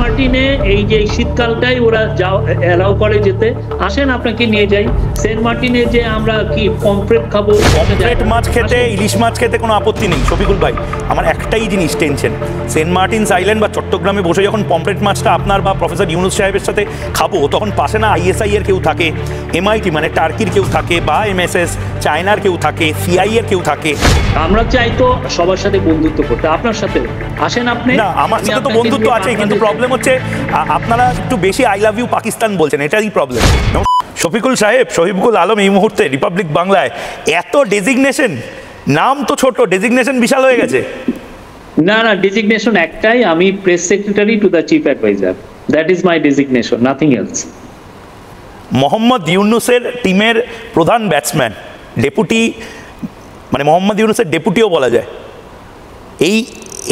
মার্টিনে এই যে শীতকালটাই ওরা অ্যালাউ করে যেতে। আসেন আপনাকে নিয়ে যাই সেন্ট মার্টিনে, যে আমরা কি পমফ্রেট খাবো, পমফ্রেট মাছ খেতে, ইলিশ মাছ খেতে কোনো আপত্তি নেই শফিকুল ভাই। আমার একটাই জিনিস টেনশন, সেন্ট মার্টিনস আইল্যান্ড বা চট্টগ্রামে বসে যখন পমফ্রেট মাছটা আপনার বা প্রফেসর ইউনুস সাহেবের সাথে খাবো, তখন পাশে না আইএসআই এর কেউ থাকে, এমআইটি মানে টার্কির কেউ থাকে, বা এমএসএস চায়নার কেউ থাকে, সিআই এর কেউ থাকে। আমরা চাই তো সবার সাথে বন্ধুত্ব করতে, আপনার সাথে আসেন আপনি। না, আমার সাথে তো বন্ধুত্ব আছে, কিন্তু প্রবলেম হচ্ছে আপনারা একটু বেশি আই লাভ ইউ পাকিস্তান বলছেন, এটাই প্রবলেম। শফিকুল সাহেব, শহীবুল আলম এই মুহূর্তে রিপাবলিক বাংলায় এত ডেজিগনেশন, নাম তো ছোট, ডেজিগনেশন বিশাল হয়ে গেছে। না না, ডেজিগনেশন একটাই, আমি press secretary to the chief adviser, that is my designation, nothing else. Mohammad ইউনুসের টিমের প্রধান ব্যাটসম্যান, ডেপুটি, মানে মোহাম্মদ ইউনুসের ডেপুটিও বলা যায়।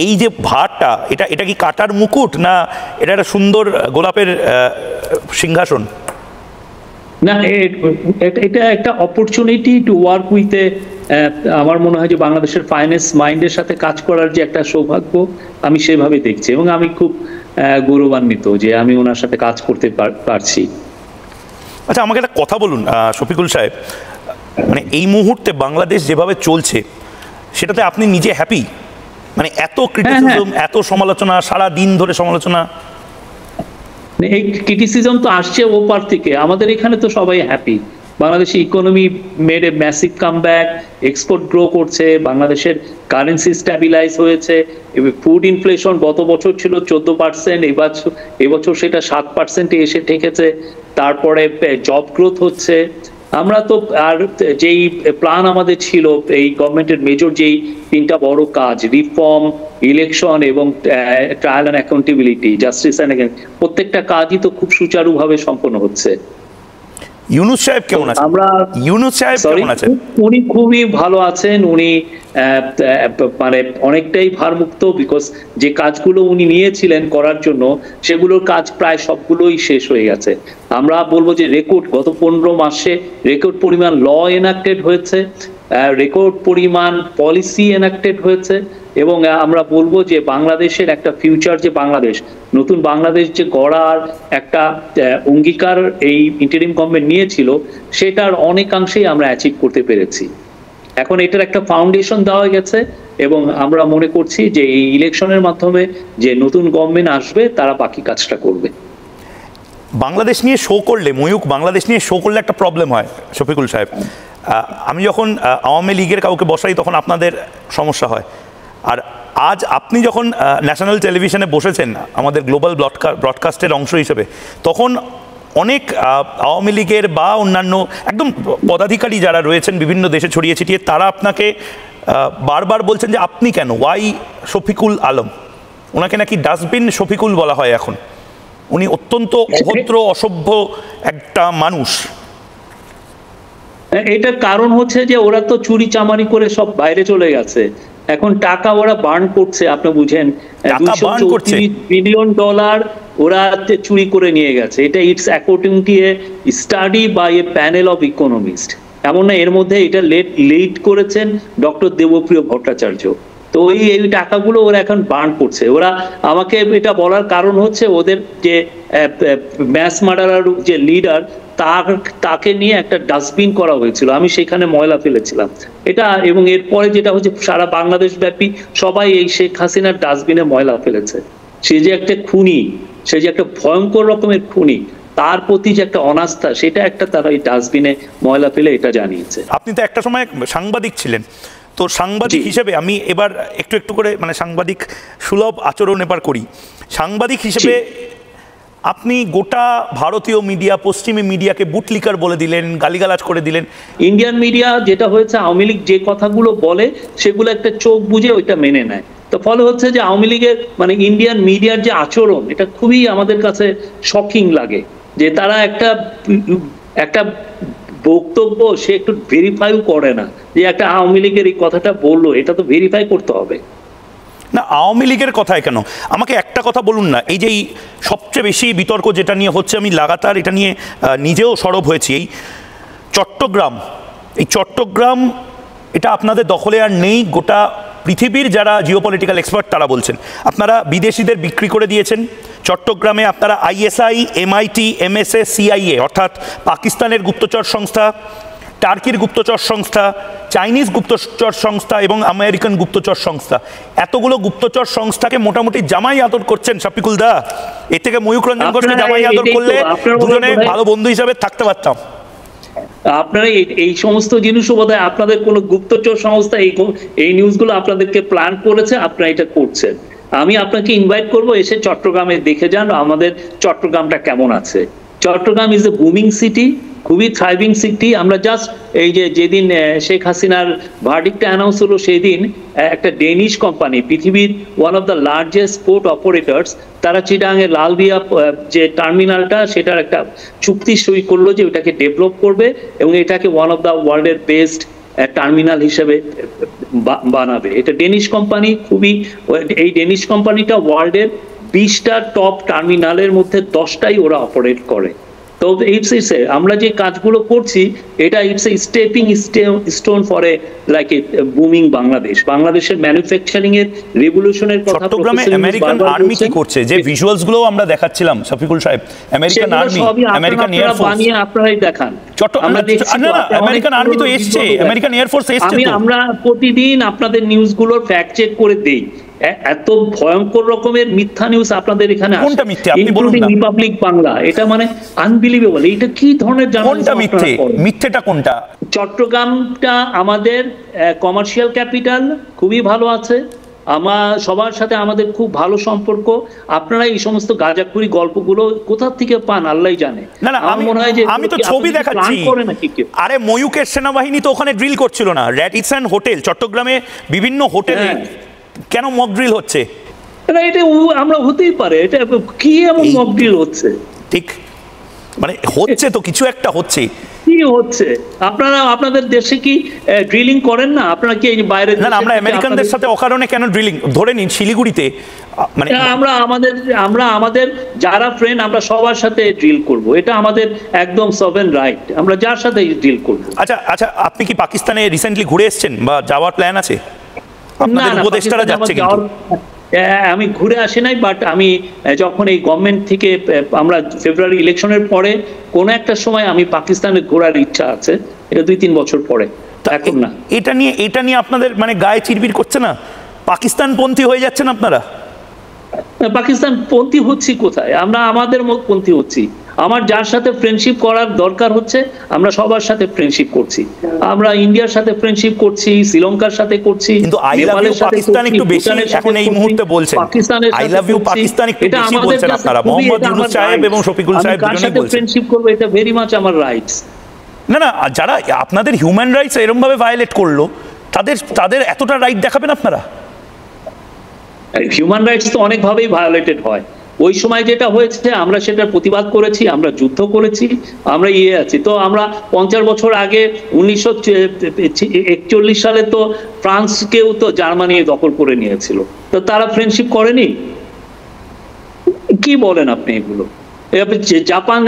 এই যে ভারটা, এটা কি কাটার মুকুট, না এটা একটা সুন্দর গোলাপের সিংহাসন? না, এটা একটা অপরচুনিটি টু ওয়ার্ক উইথ আমার মনে হয় যে বাংলাদেশের ফাইন্যান্স মাইন্ডের সাথে কাজ করার যে একটা সৌভাগ্য, আমি সেভাবে দেখছি, এবং আমি খুব গৌরবান্বিত যে আমি ওনার সাথে কাজ করতে পারছি। আচ্ছা, আমাকে একটা কথা বলুন শফিকুল সাহেব, মানে এই মুহূর্তে বাংলাদেশ যেভাবে চলছে সেটাতে আপনি নিজে হ্যাপি? মানে এত ক্রিটিসিজম, এত সমালোচনা, সারা দিন ধরে সমালোচনা। এই ক্রিটিসিজম তো আসছে ওপার থেকে, আমাদের এখানে তো সবাই হ্যাপি। বাংলাদেশের economy made a massive comeback, export grow করছে, বাংলাদেশের কারেন্সি স্ট্যাবিলাইজ হয়েছে, ফুড ইনফ্লেশন গত বছর ছিল 14%, এবছর সেটা 7% এসে ঠেকেছে, তারপরে জব গ্রোথ হচ্ছে। আমরা তো আর যেই প্ল্যান আমাদের ছিল, এই গভর্নমেন্টের মেজর যেই তিনটা বড় কাজ, রিফর্ম, ইলেকশন এবং trial and accountability, justice and প্রত্যেকটা কাজই তো খুব সুচারুভাবে সম্পন্ন হচ্ছে। ইউনুস সাহেব কেমন আছেন? ইউনুস সাহেব কেমন আছেন? উনি খুবই ভালো আছেন। উনি মানে অনেকটাই ভারমুক্ত, বিকজ যে কাজগুলো উনি নিয়েছিলেন করার জন্য সেগুলোর কাজ প্রায় সবগুলোই শেষ হয়ে গেছে। আমরা বলবো যে রেকর্ড, গত 15 মাসে রেকর্ড পরিমাণ ল এনাক্টেড হয়েছে, রেকর্ড পরিমাণ পলিসি এনাক্টেড হয়েছে, এবং আমরা বলবো যে বাংলাদেশের একটা ফিউচার, যে বাংলাদেশ, নতুন বাংলাদেশ যে গড়ার একটা অঙ্গীকার এই ইন্টারিম গভর্নমেন্ট নিয়েছিল, সেটার অনেকাংশেই আমরা অ্যাচিভ করতে পেরেছি। এখন এটার একটা ফাউন্ডেশন দেওয়া গেছে, এবং আমরা মনে করছি যে এই ইলেকশনের মাধ্যমে যে নতুন গভর্নমেন্ট আসবে তারা বাকি কাজটা করবে। বাংলাদেশ নিয়ে শো করলে, ময়ূক, বাংলাদেশ নিয়ে শো করলে একটা প্রবলেম হয় শফিকুল সাহেব। আমি যখন আওয়ামী লীগের কাউকে বসাই তখন আপনাদের সমস্যা হয়, আর আজ আপনি যখন ন্যাশনাল টেলিভিশনে বসেছেন আমাদের গ্লোবাল ব্রডকাস্টের অংশ হিসেবে, তখন অনেক আওয়ামী লীগের বা অন্যান্য একদম পদাধিকারী যারা রয়েছেন বিভিন্ন দেশে ছড়িয়ে ছিটিয়ে, তারা আপনাকে বারবার বলছেন যে আপনি কেন, ওয়াই শফিকুল আলম? ওনাকে নাকি ডাস্টবিন শফিকুল বলা হয় এখন। উনি অত্যন্ত অভদ্র, অসভ্য একটা মানুষ। এটার কারণ হচ্ছে যে ওরা তো চুরি চামারি করে সব বাইরে চলে গেছে, এখন টাকা ওরা বার্ন করছে। আপনি বুঝেন, $234 বিলিয়ন ওরা চুরি করে নিয়ে গেছে। এটা it's according to a study by a panel of economist. এমন না, এর মধ্যে এটা লিড করেছেন ডক্টর দেবপ্রিয় ভট্টাচার্য। তো এই টাকাগুলো ওরা এখন বার্ন করছে। ওরা আমাকে এটা বলার কারণ হচ্ছে ওদের যে ম্যাস মার্ডারার যে লিডার, তাকে নিয়ে একটা ডাস্টবিন করা হয়েছিল, আমি সেখানে ময়লা ফেলেছিলাম এটা, এবং এরপরে যেটা হচ্ছে সারা বাংলাদেশ ব্যাপী সবাই এই শেখ হাসিনার ডাস্টবিনে ময়লা ফেলেছে। সে যে একটা খুনি, সে যে একটা ভয়ঙ্কর রকমের খুনি, তার প্রতি যে একটা অনাস্থা, সেটা একটা তারা এই ডাস্টবিনে ময়লা ফেলে এটা জানিয়েছে। আপনি তো একটা সময় সাংবাদিক ছিলেন, তো সাংবাদিক হিসেবে আমি এবার একটু একটু করে মানে সাংবাদিক সুলভ আচরণ এবার করি। সাংবাদিক হিসেবে আপনি গোটা ভারতীয় মিডিয়া, পশ্চিমী মিডিয়াকে বুটলিকার বলে দিলেন, গালিগালাজ করে দিলেন। ইন্ডিয়ান মিডিয়া যেটা হয়েছে, আওয়ামী লীগ যে কথাগুলো বলে সেগুলো একটা চোখ বুঝে ওইটা মেনে নেয়। তো ফলে হচ্ছে যে আওয়ামী লীগের মানে ইন্ডিয়ান মিডিয়ার যে আচরণ, এটা খুবই আমাদের কাছে শকিং লাগে, যে তারা একটা বক্তব্য সে একটু ভেরিফাইও করে না, যে একটা আওয়ামী লীগের এই কথাটা বললো, এটা তো ভেরিফাই করতে হবে। না, আওয়ামী লীগের কথায় কেন, আমাকে একটা কথা বলুন না। এই যে সবচেয়ে বেশি বিতর্ক যেটা নিয়ে হচ্ছে, আমি লাগাতার এটা নিয়ে নিজেও সরব হয়েছি, এই চট্টগ্রাম, এটা আপনাদের দখলে আর নেই, গোটা পৃথিবীর যারা জিওপলিটিক্যাল এক্সপার্ট তারা বলছেন আপনারা বিদেশিদের বিক্রি করে দিয়েছেন। চট্টগ্রামে আপনারা আইএসআই, এমআইটি, এমএসএ, সিআইএ অর্থাৎ পাকিস্তানের গুপ্তচর সংস্থা, টার্কির গুপ্তচর সংস্থা, চাইনিজ গুপ্তচর সংস্থা এবং আমেরিকান গুপ্তচর সংস্থা, এতগুলো গুপ্তচর সংস্থাকে মোটামুটি জামাই আদর করছেন শফিকুল দা। এর থেকে ময়ূক রঞ্জন ঘোষকে জামাই আদর করলে দুজনে ভালো বন্ধু হিসাবে থাকতে পারতাম। আপনারা এই সমস্ত জিনিসও বোধহয় আপনাদের কোনো গুপ্তচর সংস্থা এই নিউজগুলো আপনাদেরকে প্ল্যান করেছে, আপনারা এটা করছেন। আমি আপনাকে ইনভাইট করব, এসে চট্টগ্রামে দেখে যান আমাদের চট্টগ্রামটা কেমন আছে। Chittagong is a booming city, খুবই থ্রাইভিং সিটি। আমরা জাস্ট এই যেদিন শেখ হাসিনার ভার্ডিক্টটা অ্যানাউন্স হলো সেই দিন একটা ডেনিশ কোম্পানি, পৃথিবীর one of the largest port operators, তারা চিটাগাংয়ের লালদিয়া যে টার্মিনালটা সেটার একটা চুক্তি সই করলো যে ওটাকে ডেভেলপ করবে এবং এটাকে ওয়ান অফ দ্য ওয়ার্ল্ডের বেস্ট টার্মিনাল হিসেবে বানাবে। এটা ডেনিশ কোম্পানি, খুবই এই ডেনিশ কোম্পানিটা ওয়ার্ল্ডের 20টা টপ টার্মিনালের মধ্যে 10টাই ওরা অপারেট করে। তো আমরা যে কাজগুলো করছি এটা it's a stepping stone for a like a booming Bangladesh. বাংলাদেশের ম্যানুফ্যাকচারিং এর রেভলিউশনের কথা চট্টগ্রামে আমেরিকান আর্মি কি করছে, যে ভিজুয়ালস গুলো আমরা দেখাচ্ছিলাম শফিকুল সাহেব, American army, American air force বানিয়ে আপনারাই দেখান। আমেরিকান আর্মি তো এসছে, আমেরিকান এয়ার ফোর্স এসছে। আমরা প্রতিদিন আপনাদের নিউজগুলোর ফ্যাক্ট চেক করে দেই। এত ভয়ঙ্কর রকমের মিথ্যা নিউজ আপনাদের এখানে আসে, কোনটা মিথ্যে আপনি বলুন না। রিপাবলিক বাংলা, এটা মানে আনবিলিভেবল। এটা কি ধরনের কোনটা মিথ্যে, মিথ্যেটা কোনটা? চট্টগ্রামটা আমাদের কমার্শিয়াল ক্যাপিটাল, খুবই ভালো আছে। সবার সাথে আমাদের খুব ভালো সম্পর্ক। আপনারা এই সমস্ত গাঁজাখুরি গল্পগুলো কোথা থেকে পান আল্লাহই জানে। না না, আমি তো ছবি দেখাচ্ছি। আরে ময়ূকের সেনাবাহিনী তো ওখানে ড্রিল করছিল না? র্যাডিসন হোটেল চট্টগ্রামে, বিভিন্ন হোটেলে কেন মক ড্রিল হচ্ছে? এটা আমরা হতেই পারে, এটা কি এমন মক ড্রিল হচ্ছে? ঠিক, মানে হচ্ছে তো কিছু একটা হচ্ছে। কি হচ্ছে? আপনারা আপনাদের দেশে কি ড্রিলিং করেন না? আপনারা কি বাইরে? না, আমরা আমেরিকানদের সাথে অকারণে কেন ড্রিলিং? ধরে নিন শিলিগুড়িতে, মানে আমরা আমাদের যারা ফ্রেন্ড আমরা সবার সাথে ড্রিল করব, এটা আমাদের একদম সভেন রাইট, আমরা যার সাথে ড্রিল করব। আচ্ছা আচ্ছা, আপনি কি পাকিস্তানে রিসেন্টলি ঘুরে এসেছেন বা যাওয়ার প্ল্যান আছে? আপনাদের উপদেষ্টারা যাচ্ছে কিন্তু। আমি ঘুরে আসি নাই, বাট আমি যখন এই গভর্নমেন্ট থেকে আমরা ফেব্রুয়ারি ইলেকশনের পরে কোন একটা সময় আমি পাকিস্তানে ঘোরার ইচ্ছা আছে, এটা 2-3 বছর পরে, এখন না। এটা নিয়ে আপনাদের মানে গায়ে চিরবির করছে না? পাকিস্তান পন্থী হয়ে যাচ্ছেন আপনারা? পাকিস্তান পন্থী হচ্ছি কোথায়? আমরা আমাদের পন্থী হচ্ছি। আমার যার সাথে ফ্রেন্ডশিপ করার দরকার হচ্ছে আমরা সবার সাথে ফ্রেন্ডশিপ করছি। আমরা ইন্ডিয়ার সাথে ফ্রেন্ডশিপ করছি, শ্রীলঙ্কার সাথে করছি, কিন্তু আই লাভ ইউ পাকিস্তান একটু বেশি এখন এই মুহূর্তে বলছেন। আই লাভ ইউ পাকিস্তান একটু বেশি বলছেন আপনারা। মোহাম্মদ ইউনূস সাহেব এবং শফিকুল সাহেব দুজনেই বলছেন ফ্রেন্ডশিপ করব, এটা ভেরি মাচ আমার রাইটস। না না, যারা আপনাদের হিউম্যান রাইটস এরকম ভাবে ভায়োলেট করলো তাদের এতটা রাইট দেখাবেন আপনারা? হিউম্যান রাইটস তো অনেকভাবেই ভায়োলেটেড হয়। ওই সময় যেটা হয়েছে আমরা সেটার প্রতিবাদ করেছি, আমরা যুদ্ধ করেছি, আমরা আছি। তো আমরা 50 বছর আগে 1941 সালে তো ফ্রান্সকেও তো জার্মানি দখল করে নিয়েছিল, তো তারা ফ্রেন্ডশিপ করেনি? কি বলেন আপনি এগুলো? জাপান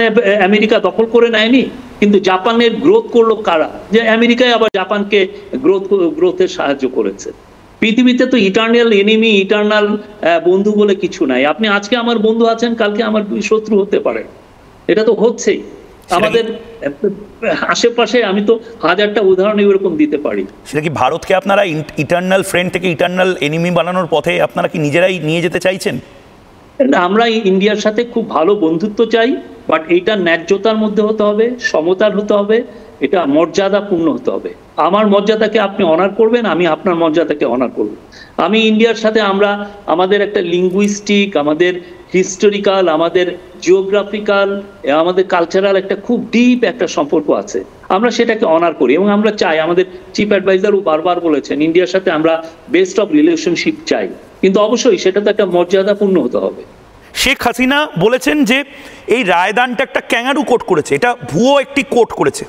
আমেরিকা দখল করে নেয়নি, কিন্তু জাপানের গ্রোথ করলো কারা? যে আমেরিকায় আবার জাপানকে গ্রোথে সাহায্য করেছে। পৃথিবীতে তো ইটার্নাল এনিমি, ইটার্নাল বন্ধু বলে কিছু নাই। আপনি আজকে আমার বন্ধু আছেন, কালকে আমার শত্রু হতে পারে, এটা তো হচ্ছেই আমাদের আশেপাশে। আমি তো 1000টা উদাহরণ এরকম দিতে পারি। সেটা কি ভারতকে আপনারা ইটার্নাল ফ্রেন্ড থেকে ইটার্নাল এনিমি বানানোর পথে আপনারা কি নিজেরাই নিয়ে যেতে চাইছেন? আমরা ইন্ডিয়ার সাথে খুব ভালো বন্ধুত্ব চাই, বাট এইটা ন্যায্যতার মধ্যে হতে হবে, সমতার হতে হবে, এটা মর্যাদাপূর্ণ হতে হবে। আমার মর্যাদাকে আপনি অনার করবেন, আমি আপনার মর্যাদাকে অনার করব। আমি ইন্ডিয়ার সাথে আমাদের একটা লিঙ্গুইস্টিক, আমাদের হিস্টোরিক্যাল, আমাদের জিওগ্রাফিক্যাল, আমাদের কালচারাল একটা খুব ডিপ একটা সম্পর্ক আছে। আমরা সেটাকে অনার করি এবং আমরা চাই, আমাদের চিফ অ্যাডভাইজারও বারবার বলেছেন ইন্ডিয়ার সাথে আমরা বেস্ট অফ রিলেশনশিপ চাই, কিন্তু অবশ্যই সেটা তো একটা মর্যাদাপূর্ণ হতে হবে। শেখ হাসিনা বলেছেন যে এই রায়দানটা একটা ক্যাঙ্গারু কোট করেছে, এটা ভুয়ো একটি কোট করেছে।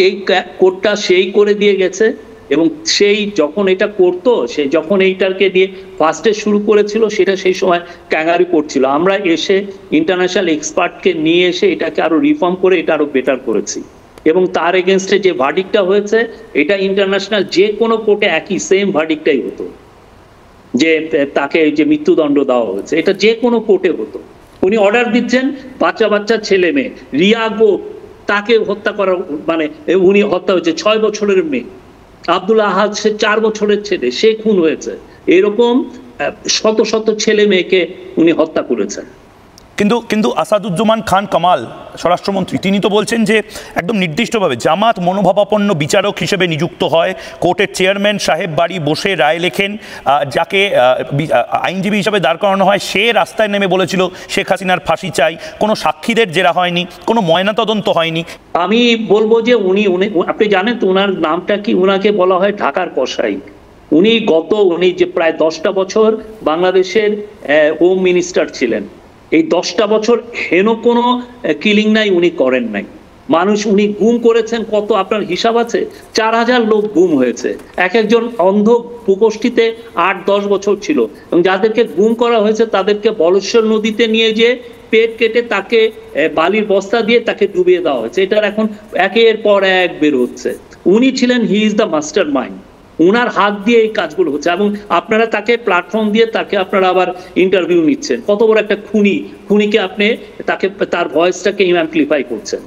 এই কোটটা সেই করে দিয়ে গেছে, এবং সেই যখন এটা করতো, সে যখন এইটাকে দিয়ে ফার্স্টে শুরু করেছিল সেটা সেই সময় ক্যাঙ্গারু কোট ছিল। আমরা এসে ইন্টারন্যাশনাল এক্সপার্টকে নিয়ে এসে এটাকে আরো রিফর্ম করে এটা আরো বেটার করেছি। এবং তার এগেনস্টে যে ভার্ডিক্টটা হয়েছে এটা ইন্টারন্যাশনাল যে কোনো কোর্টে একই সেম ভার্ডিক্টটাই হতো, যে তাকে যে মৃত্যুদণ্ড দেওয়া হয়েছে এটা যে কোনো কোর্টে হতো। উনি অর্ডার দিচ্ছেন, বাচ্চা বাচ্চা ছেলে মেয়ে, রিয়া গো তাকে হত্যা করা, মানে উনি হত্যা হয়েছে 6 বছরের মেয়ে, আব্দুল আহাদ সে 4 বছরের ছেলে, সে খুন হয়েছে। এরকম শত শত ছেলে মেয়েকে উনি হত্যা করেছেন। কিন্তু আসাদুজ্জামান খান কামাল স্বরাষ্ট্রমন্ত্রী তিনি তো বলছেন যে একদম নির্দিষ্টভাবে জামাত মনোভাবাপন্ন বিচারক হিসেবে নিযুক্ত হয়, কোর্টের চেয়ারম্যান সাহেব বাড়ি বসে রায় লেখেন, যাকে আইনজীবী হিসাবে দাঁড় করানো হয় সে রাস্তায় নেমে বলেছিল শেখ হাসিনার ফাঁসি চাই, কোনো সাক্ষীদের জেরা হয়নি, কোনো ময়নাতদন্ত হয়নি। আমি বলবো যে উনি আপনি জানেন তো ওনার নামটা কি? ওনাকে বলা হয় ঢাকার কসাই। উনি যে প্রায় 10টা বছর বাংলাদেশের হোম মিনিস্টার ছিলেন। এই 10টা বছর হেন কোনো কিলিং নাই উনি করেন নাই। মানুষ উনি গুম করেছেন কত, আপনার হিসাব আছে? 4000 লোক গুম হয়েছে। একজন অন্ধ প্রকোষ্ঠীতে 8-10 বছর ছিল, এবং যাদেরকে গুম করা হয়েছে তাদেরকে বলেশ্বর নদীতে নিয়ে যেয়ে পেট কেটে তাকে বালির বস্তা দিয়ে তাকে ডুবিয়ে দেওয়া হয়েছে। এটার এখন একের পর এক বের হচ্ছে। উনি ছিলেন, he is the master mind. উনার হাত দিয়ে এই কাজগুলো হচ্ছে, এবং আপনারা তাকে প্ল্যাটফর্ম দিয়ে তাকে আপনারা আবার ইন্টারভিউ নিচ্ছেন। কত বড় একটা খুনিকে আপনি তার ভয়েসটাকে অ্যাম্পলিফাই করছেন।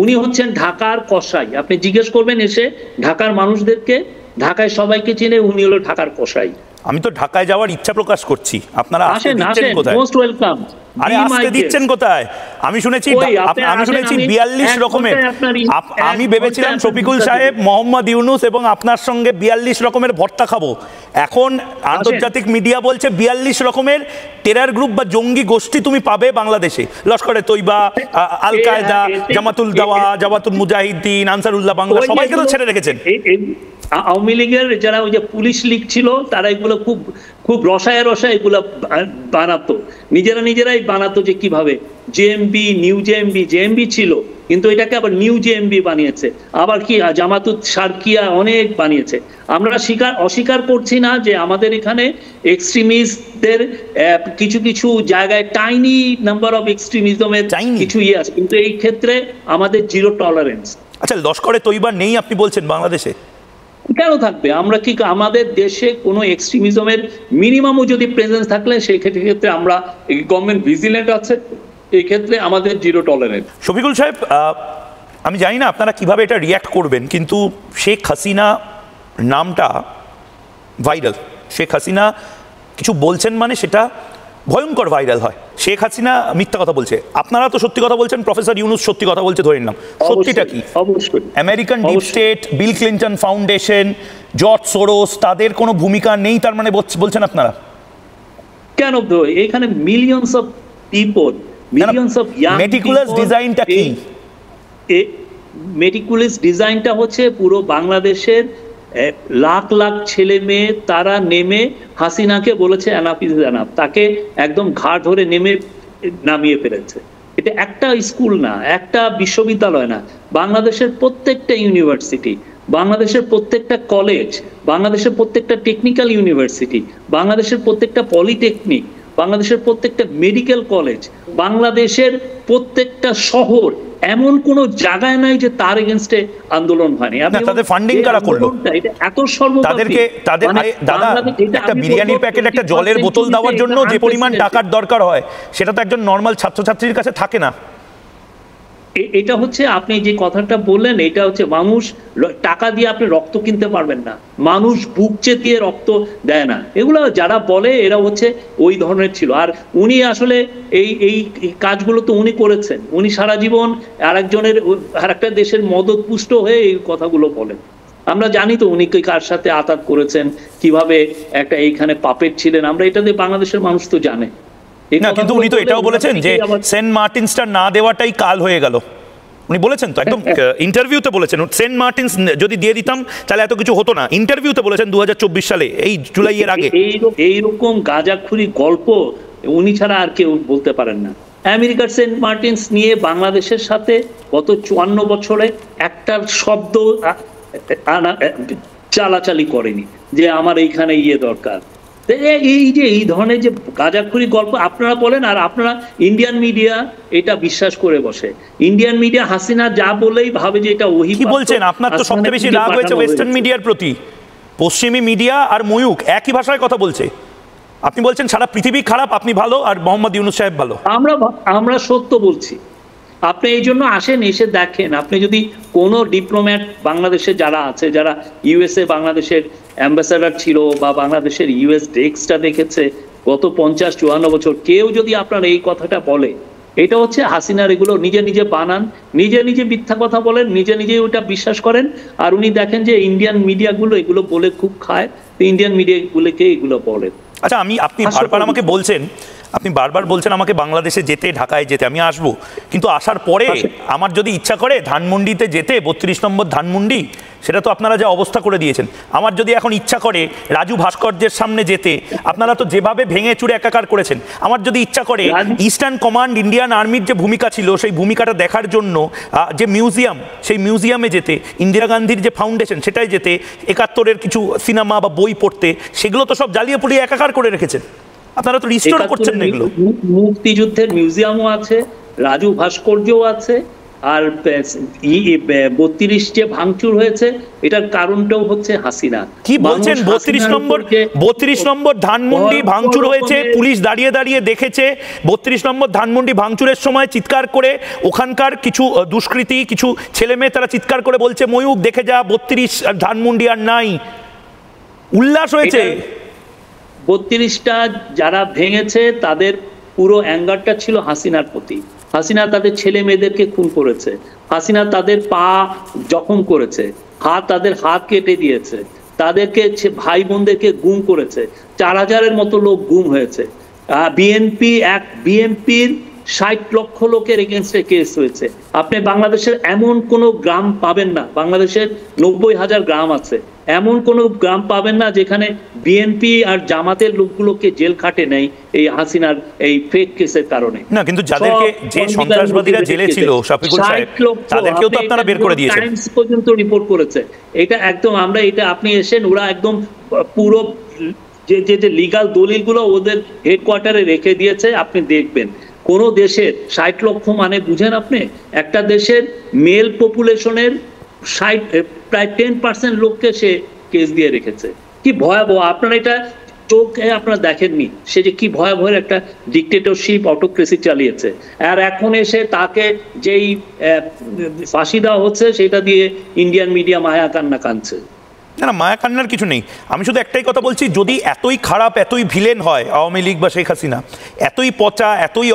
উনি হচ্ছেন ঢাকার কসাই। আপনি জিজ্ঞেস করবেন এসে ঢাকার মানুষদেরকে, ঢাকায় সবাইকে চিনে, উনি হলো ঢাকার কসাই। আমি তো ঢাকায় যাওয়ার ইচ্ছা প্রকাশ করছি, আপনারা আসেন, মোস্ট ওয়েলকাম। আরে আসতে দিচ্ছেন কোথায়? আমি শুনেছি 42 রকমের, আমি ভেবেছিলাম শফিকুল সাহেব, মোহাম্মদ ইউনুস এবং আপনার সঙ্গে 42 রকমের ভর্তা খাবো। এখন আন্তর্জাতিক মিডিয়া বলছে 42 রকমের টেরার গ্রুপ বা জঙ্গি গোষ্ঠী তুমি পাবে বাংলাদেশে। লস্করে তৈবা, আল কায়দা, জামাতুল দাওয়া, জামাতুল মুজাহিদ্দিন, আনসারুল্লাহ বাংলা, সবাইকে তো ছেড়ে রেখেছেন। আওয়ামী লীগের যারা ওই যে পুলিশ লীগ ছিল তারা এগুলো খুব রসায় এগুলো বানাতো, নিজেরাই বানাতো, যে কিভাবে জেএমবি, নিউ জেএমবি ছিল, কিন্তু এটাকে আবার নিউ জেএমবি বানিয়েছে, আবার কি জামাতুত সার্কিয়া অনেক বানিয়েছে। আমরা অস্বীকার করছি না যে আমাদের এখানে এক্সট্রিমিস্টদের কিছু জায়গায় টাইনি নাম্বার অফ এক্সট্রিমিজমের কিছু আছে, কিন্তু এই ক্ষেত্রে আমাদের জিরো টলারেন্স। আচ্ছা, লস্করে তৈবা নেই আপনি বলছেন বাংলাদেশে? কেন থাকবে? আমরা কি আমাদের দেশে কোনো এক্সট্রিমিজমের মিনিমামও যদি প্রেজেন্স থাকলে সেই ক্ষেত্রে আমরা গভর্নমেন্ট ভিজিলেন্ট আছে, এই ক্ষেত্রে আমাদের জিরো টলারেন্স। শফিকুল সাহেব, আমি জানি না আপনারা কিভাবে এটা রিয়্যাক্ট করবেন, কিন্তু শেখ হাসিনা নামটা ভাইরাল। শেখ হাসিনা কিছু বলছেন মানে সেটা ভয়ঙ্কর ভাইরাল হয়। শেখ হাসিনা মিথ্যা কথা বলছে, আপনারা তো সত্যি কথা বলছেন, প্রফেসর ইউনুস সত্যি কথা বলছে ধরে নিলাম। সত্যিটা কি? অবশ্যই American deep state, Bill Clinton foundation, George Soros, তাদের কোনো ভূমিকা নেই তার মানে বলছেন আপনারা? কেন? এখানে millions of people, millions of young. Meticulous ডিজাইনটা কি? মেটিকুলাস ডিজাইনটা হচ্ছে পুরো বাংলাদেশের লাখ লাখ ছেলে মেয়ে তারা নেমে হাসিনাকে বলেছে এনাফ ইজ এনাফ, তাকে একদম ঘাড় ধরে নামিয়ে ফেলেছে। এটা একটা স্কুল না, একটা বিশ্ববিদ্যালয় না, বাংলাদেশের প্রত্যেকটা ইউনিভার্সিটি, বাংলাদেশের প্রত্যেকটা কলেজ, বাংলাদেশের প্রত্যেকটা টেকনিক্যাল ইউনিভার্সিটি, বাংলাদেশের প্রত্যেকটা পলিটেকনিক, বাংলাদেশের প্রত্যেকটা মেডিকেল কলেজ, বাংলাদেশের প্রত্যেকটা শহর, এমন কোন জায়গায় নাই যে তার এগেইনস্টে আন্দোলন হয়নি। তাদের ফান্ডিং কারা করলো? এটা এত সর্বব্যাপী। তাদেরকে দাদা একটা বিরিয়ানির প্যাকেট, একটা জলের বোতল দেওয়ার জন্য যে পরিমাণ টাকার দরকার হয় সেটা তো একজন নর্মাল ছাত্রছাত্রীর কাছে থাকে না। এটা হচ্ছে আপনি যে কথাটা বললেন, এটা হচ্ছে মানুষ টাকা দিয়ে আপনি রক্ত কিনতে পারবেন না, মানুষ বুক চেতিয়ে রক্ত দেয় না। এগুলো যারা বলে এরা হচ্ছে ওই ধরনের ছিল। আর উনি আসলে এই কাজগুলো তো উনি করেছেন, উনি সারা জীবন আরেকটা দেশের মদতপুষ্ট হয়ে এই কথাগুলো বলেন। আমরা জানি তো উনি কার সাথে আতাত করেছেন, কিভাবে একটা এইখানে পাপেট ছিলেন, আমরা এটা দিয়ে বাংলাদেশের মানুষ তো জানে। না, কিন্তু উনি তো এটাও বলেছেন যে সেন্ট মার্টিনসটা না দেওয়াটাই কাল হয়ে গেল। উনি বলেছেন তো, একদম ইন্টারভিউতে বলেছেন, সেন্ট মার্টিনস যদি দিয়ে দিতাম তাহলে এত কিছু হতো না। ইন্টারভিউতে বলেছেন 2024 সালে, এই জুলাইয়ের আগে। এইরকম গাঁজাখুরি গল্প উনি ছাড়া আর কেউ বলতে পারেন না। আমেরিকার সেন্ট মার্টিনস নিয়ে বাংলাদেশের সাথে গত 54 বছরে একটা শব্দ চালাচালি করেনি যে আমার এইখানে দরকার। এই যে এই ধরনের যে গাঁজাখুরি গল্প আপনারা বলেন, আর আপনারা ইন্ডিয়ান মিডিয়া এটা বিশ্বাস করে বসে। ইন্ডিয়ান মিডিয়া হাসিনা যা বলেই ভাবে যে এটা ওহি। কি বলছেন? আপনার তো সবচেয়ে বেশি রাগ হয়েছে ওয়েস্টার্ন মিডিয়ার প্রতি। পশ্চিমী মিডিয়া আর ময়ূক একই ভাষায় কথা বলছে। আপনি বলছেন সারা পৃথিবী খারাপ, আপনি ভালো, আর মোহাম্মদ ইউনূস সাহেব ভালো। আমরা সত্য বলছি। আপনি এই জন্য আসেন, এসে দেখেন। আপনি যদি কোনো ডিপ্লোম্যাট বাংলাদেশে যারা আছে, যারা ইউএসএ বাংলাদেশের অ্যাম্বাসাডার ছিল বা বাংলাদেশের ইউএস ডেস্কটা দেখেছে গত 50-54 বছর, কেউ যদি আপনার এই কথাটা বলে, এটা হচ্ছে হাসিনার এগুলো নিজে নিজে বানান, নিজে নিজে মিথ্যা কথা বলেন, নিজে নিজে ওটা বিশ্বাস করেন। আর উনি দেখেন যে ইন্ডিয়ান মিডিয়াগুলো এগুলো বলে খুব খায়, তো ইন্ডিয়ান মিডিয়াগুলোকে এগুলো বলেন। আচ্ছা, আপনি বারবার আমাকে বলছেন, আমাকে বাংলাদেশে যেতে, ঢাকায় যেতে। আমি আসবো, কিন্তু আসার পরে আমার যদি ইচ্ছা করে ধানমন্ডিতে যেতে, 32 নম্বর ধানমন্ডি, সেটা তো আপনারা যা অবস্থা করে দিয়েছেন। আমার যদি এখন ইচ্ছা করে রাজু ভাস্কর্যের সামনে যেতে, আপনারা তো যেভাবে ভেঙে চুরে একাকার করেছেন। আমার যদি ইচ্ছা করে ইস্টার্ন কমান্ড ইন্ডিয়ান আর্মির যে ভূমিকা ছিল, সেই ভূমিকাটা দেখার জন্য যে মিউজিয়াম, সেই মিউজিয়ামে যেতে, ইন্দিরা গান্ধীর যে ফাউন্ডেশন সেটাই যেতে, 71-এর কিছু সিনেমা বা বই পড়তে, সেগুলো তো সব জ্বালিয়ে পুড়িয়ে একাকার করে রেখেছেন। আপনারা তো রিস্টোর করছেন না এগুলো। মুক্তিযুদ্ধের মিউজিয়ামও আছে, রাজু ভাস্কর্যও আছে, আর 32 যে ভাঙচুর হয়েছে এটার কারণটাও হচ্ছে হাসিনা। কি বলছেন? 32 নম্বর ধানমন্ডি ভাঙচুর হয়েছে, পুলিশ দাঁড়িয়ে দাঁড়িয়ে দেখেছে। 32 নম্বর ধানমন্ডি ভাঙচুরের সময় চিৎকার করে ওখানকার কিছু দুষ্কৃতী, কিছু ছেলে মেয়ে, তারা চিৎকার করে বলছে, ময়ূক দেখে যা, 32 ধানমন্ডি আর নাই। উল্লাস হয়েছে। 32টা যারা ভেঙেছে তাদের পুরো অ্যাঙ্গারটা ছিল হাসিনার প্রতি। হাসিনা তাদের ছেলে মেয়েদেরকে খুন করেছে, হাসিনা তাদের পা জখম করেছে, তাদের হাত কেটে দিয়েছে, তাদেরকে ভাই বোনদেরকে গুম করেছে, 4000-এর মতো লোক গুম হয়েছে। বিএনপির 60 লক্ষ লোকের এগেনস্টে কেস হয়েছে। আপনি বাংলাদেশের এমন কোনো গ্রাম পাবেন না, বাংলাদেশের 90,000 গ্রাম আছে, এমন কোনো গ্রাম পাবেন না যেখানে বিএনপি আর জামাতের লোকগুলোকে জেল খাটে নেই এই হাসিনার এই ফেক কেসের কারণে। না, কিন্তু যাদেরকে, যে সন্ত্রাসবাদীরা জেলে ছিল শফিকুল সাহেব, তাদেরকেও তো আপনারা বের করে দিয়েছেন। টাইমস পর্যন্ত রিপোর্ট করেছে এটা। একদম আমরা এটা, আপনি এসেন, ওরা একদম পুরো যে লিগাল দলিলগুলো ওদের হেডকোয়ার্টারে রেখে দিয়েছে, আপনি দেখবেন। কোন দেশের 60 লক্ষ মানে বুঝেন আপনি, একটা দেশের মেল পপুলেশনের প্রায় 10% লোককে সে কেস দিয়ে রেখেছে। কি ভয়াবহ! আপনারা এটা চোখে আপনারা দেখেননি, সে যে কি ভয়াবহ একটা ডিক্টেটরশিপ, অটোক্রেসি চালিয়েছে। আর এখন এসে তাকে যেই ফাঁসি দেওয়া হচ্ছে সেটা দিয়ে ইন্ডিয়ান মিডিয়া মায়া কান্না কাঁদছে। না, মায়া কান্নার কিছু নেই। আমি শুধু একটাই কথা বলছি, যদি এতই খারাপ, এতই ভিলেন হয় আওয়ামী লীগ বা শেখ হাসিনা, এতই পচা, এতই